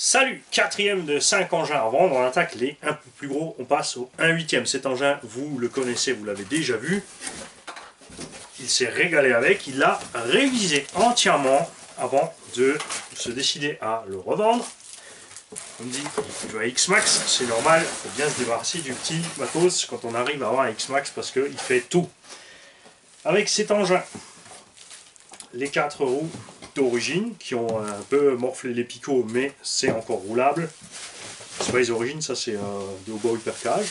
Salut, quatrième de 5 engins à vendre, on attaque les un peu plus gros, on passe au 1/8. Cet engin, vous le connaissez, vous l'avez déjà vu. Il s'est régalé avec, il l'a révisé entièrement avant de se décider à le revendre. On me dit, tu as X-Max, c'est normal, il faut bien se débarrasser du petit matos quand on arrive à avoir un X-Max parce qu'il fait tout. Avec cet engin, les 4 roues d'origine qui ont un peu morflé les picots, mais c'est encore roulable. C'est pas les origines, ça c'est de haut bas hypercage.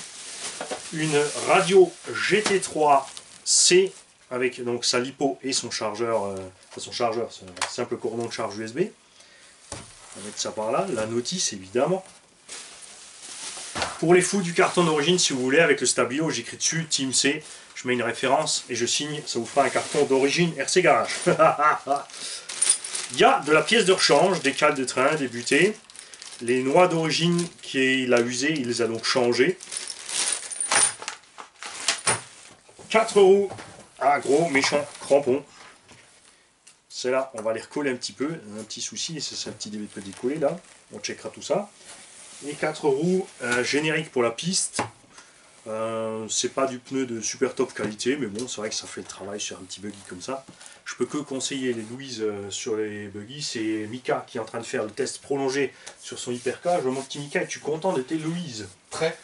Une radio GT3C avec donc sa lipo et son chargeur, c'est un simple cordon de charge USB. On va mettre ça par là, la notice évidemment. Pour les fous du carton d'origine, si vous voulez, avec le stabilo, j'écris dessus Team C, je mets une référence et je signe, ça vous fera un carton d'origine RC Garage. Il y a de la pièce de rechange, des cales de train, des butées. Les noix d'origine qu'il a usées, il les a donc changées. 4 roues à gros méchants crampons. C'est là, on va les recoller un petit peu. Un petit souci, c'est un petit début de décoller là. On checkera tout ça. Et 4 roues génériques pour la piste. C'est pas du pneu de super top qualité, mais bon, c'est vrai que ça fait le travail sur un petit buggy comme ça. Je peux que conseiller les Louise sur les buggy. C'est Mika qui est en train de faire le test prolongé sur son hypercar. Mon petit Mika, es-tu content de tes Louise? Très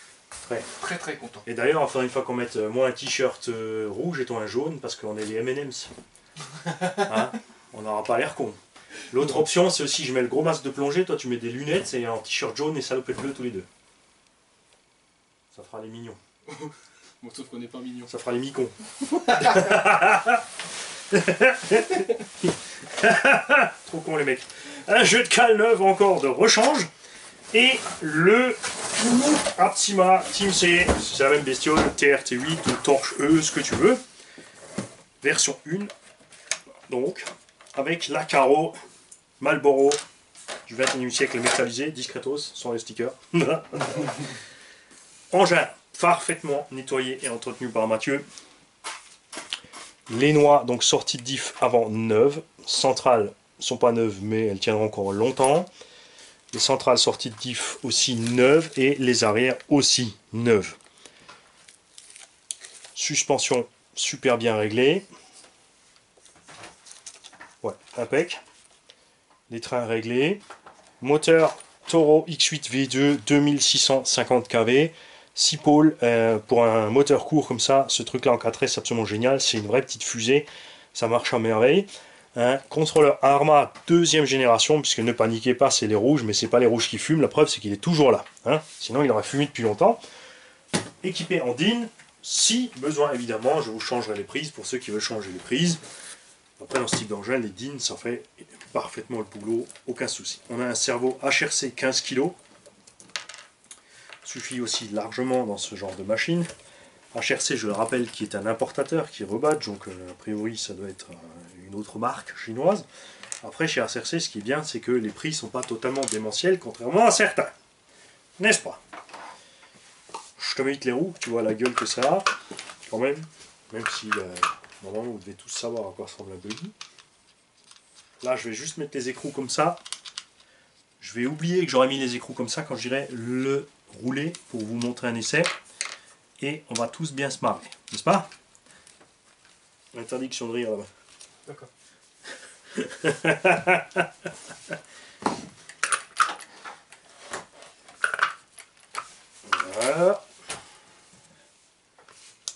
content. Et d'ailleurs, il faudra une fois qu'on mette moi un t-shirt rouge et toi un jaune, parce qu'on est les M&M's. Hein, on n'aura pas l'air con. L'autre option, c'est aussi je mets le gros masque de plongée, toi tu mets des lunettes et un t-shirt jaune et salopette bleue tous les deux. Ça fera les mignons. Bon, sauf qu'on n'est pas mignon. Ça fera les micons. Trop con les mecs. Un jeu de cale neuve encore de rechange. Et le Aptima Team C, c'est la même bestiole, TRT8 ou Torche E, ce que tu veux. Version 1. Donc, avec la carreau Marlboro du 21e siècle métallisé, discretos, sans les stickers. Engin parfaitement nettoyé et entretenu par Mathieu. Les noix, donc sorties de diff avant neuves. Centrales sont pas neuves, mais elles tiendront encore longtemps. Les centrales sorties de diff aussi neuves et les arrières aussi neuves. Suspension super bien réglée. Ouais, impec. Les trains réglés. Moteur Toro X8 V2 2650 kV. 6 pôles pour un moteur court comme ça. Ce truc là en 4 c'est absolument génial. C'est une vraie petite fusée. Ça marche à merveille. Un contrôleur Arma deuxième génération, puisque ne paniquez pas, c'est les rouges, mais c'est pas les rouges qui fument. La preuve, c'est qu'il est toujours là. Hein, sinon, il aurait fumé depuis longtemps. Équipé en DIN, si besoin, évidemment, je vous changerai les prises pour ceux qui veulent changer les prises. Après, dans ce type d'engin, les DIN, ça fait parfaitement le boulot, aucun souci. On a un cerveau HRC 15 kg. Suffit aussi largement dans ce genre de machine. HRC, je le rappelle, qui est un importateur, qui rebadge, donc a priori, ça doit être une autre marque chinoise. Après, chez HRC, ce qui est bien, c'est que les prix ne sont pas totalement démentiels, contrairement à certains. N'est-ce pas? Je te mets les roues, tu vois la gueule que ça a, quand même. Même si, normalement, vous devez tous savoir à quoi ressemble un buggy. Là, je vais juste mettre les écrous comme ça. Je vais oublier que j'aurais mis les écrous comme ça quand j'irai le rouler pour vous montrer un essai. Et on va tous bien se marrer, n'est-ce pas? Interdiction de rire là-bas. D'accord. Voilà.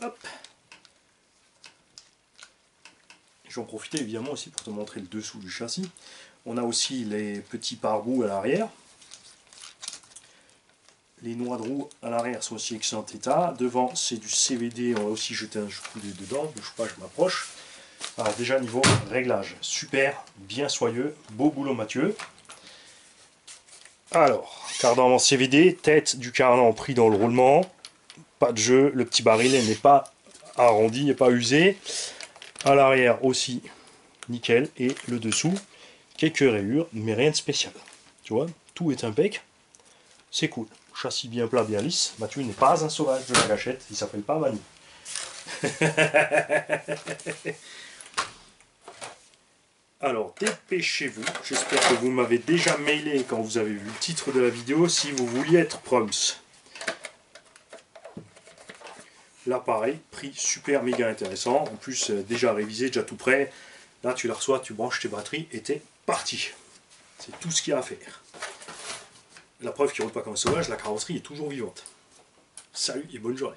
Hop. Je vais en profiter évidemment aussi pour te montrer le dessous du châssis. On a aussi les petits pare-boues à l'arrière. Les noix de roue à l'arrière sont aussi excellent état. Devant, c'est du CVD. On va aussi jeter un coup d'œil dedans. Bouge pas, je m'approche. Alors, déjà, niveau réglage, super, bien soyeux. Beau boulot, Mathieu. Alors, cardan en CVD. Tête du cardan pris dans le roulement. Pas de jeu. Le petit baril n'est pas arrondi, n'est pas usé. À l'arrière aussi, nickel. Et le dessous, quelques rayures, mais rien de spécial. Tu vois, tout est impec. C'est cool. Châssis bien plat, bien lisse. Mathieu n'est pas un sauvage de la gâchette, il s'appelle pas Manu. Alors dépêchez-vous, j'espère que vous m'avez déjà mailé quand vous avez vu le titre de la vidéo si vous vouliez être Proms. Là pareil, prix super méga intéressant, en plus déjà révisé, déjà tout prêt. Là tu la reçois, tu branches tes batteries et t'es parti. C'est tout ce qu'il y a à faire. La preuve qu'il ne roule pas comme un sauvage, la carrosserie est toujours vivante. Salut et bonne journée.